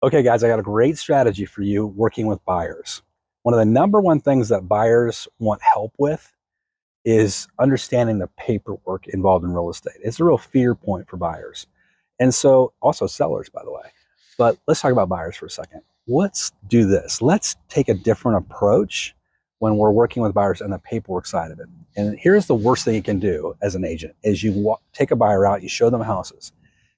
Okay, guys, I got a great strategy for you working with buyers. One of the number one things that buyers want help with is understanding the paperwork involved in real estate. It's a real fear point for buyers. And so, also sellers, by the way. But let's talk about buyers for a second. Let's do this. Let's take a different approach when we're working with buyers on the paperwork side of it. And here's the worst thing you can do as an agent is take a buyer out, you show them houses.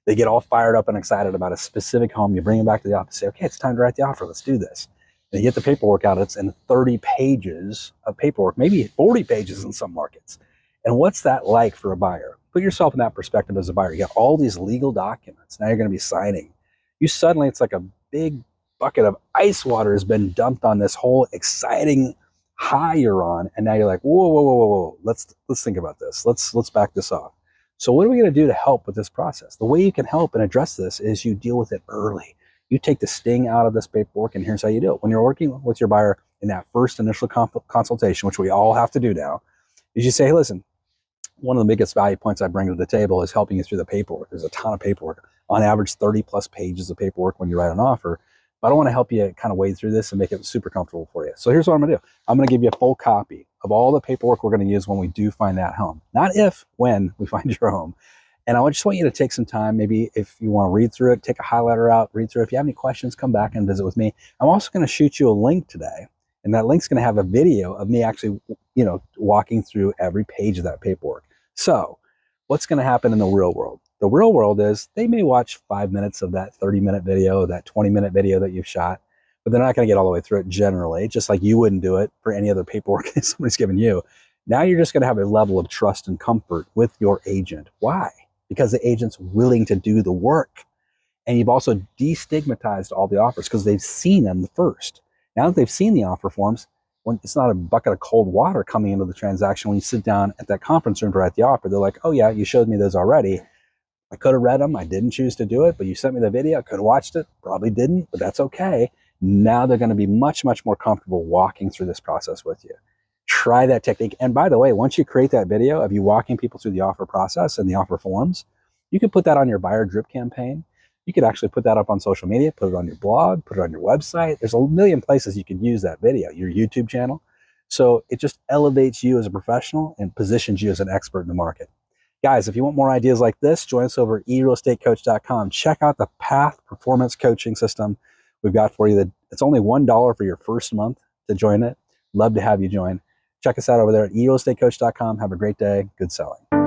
They get all fired up and excited about a specific home. You bring them back to the office, say, okay, it's time to write the offer. Let's do this. And you get the paperwork out. It's in 30 pages of paperwork, maybe 40 pages in some markets. And what's that like for a buyer? Put yourself in that perspective as a buyer. You got all these legal documents. Now you're going to be signing. It's like a big bucket of ice water has been dumped on this whole exciting high you're on. And now you're like, whoa, whoa, whoa, whoa, whoa. Let's think about this. Let's back this off. So what are we going to do to help with this process? The way you can help and address this is you deal with it early. You take the sting out of this paperwork, and here's how you do it. When you're working with your buyer in that first initial consultation, which we all have to do now, is you say, hey, listen, one of the biggest value points I bring to the table is helping you through the paperwork. There's a ton of paperwork, on average 30 plus pages of paperwork when you write an offer. But I want to help you kind of wade through this and make it super comfortable for you. So here's what I'm going to do. I'm going to give you a full copy of all the paperwork we're going to use when we do find that home. Not if, when we find your home. And I just want you to take some time, maybe if you want to read through it, take a highlighter out, read through it. If you have any questions, come back and visit with me. I'm also going to shoot you a link today. And that link's going to have a video of me actually, walking through every page of that paperwork. So what's going to happen in the real world? The real world is they may watch 5 minutes of that 30-minute video, that 20-minute video that you've shot, but they're not going to get all the way through it generally, just like you wouldn't do it for any other paperwork that somebody's given you. Now you're just going to have a level of trust and comfort with your agent. Why? Because the agent's willing to do the work. And you've also destigmatized all the offers because they've seen them first. Now that they've seen the offer forms, when it's not a bucket of cold water coming into the transaction, when you sit down at that conference room to write the offer, they're like, oh yeah, you showed me those already. I could have read them. I didn't choose to do it, but you sent me the video. I could have watched it. Probably didn't, but that's okay. Now they're going to be much, much more comfortable walking through this process with you. Try that technique. And by the way, once you create that video of you walking people through the offer process and the offer forms, you can put that on your buyer drip campaign. You could actually put that up on social media, put it on your blog, put it on your website. There's a million places you could use that video, your YouTube channel. So it just elevates you as a professional and positions you as an expert in the market. Guys, if you want more ideas like this, join us over at eRealEstateCoach.com. Check out the Path Performance Coaching System we've got for you. It's only $1 for your first month to join it. Love to have you join. Check us out over there at eRealEstateCoach.com. Have a great day. Good selling.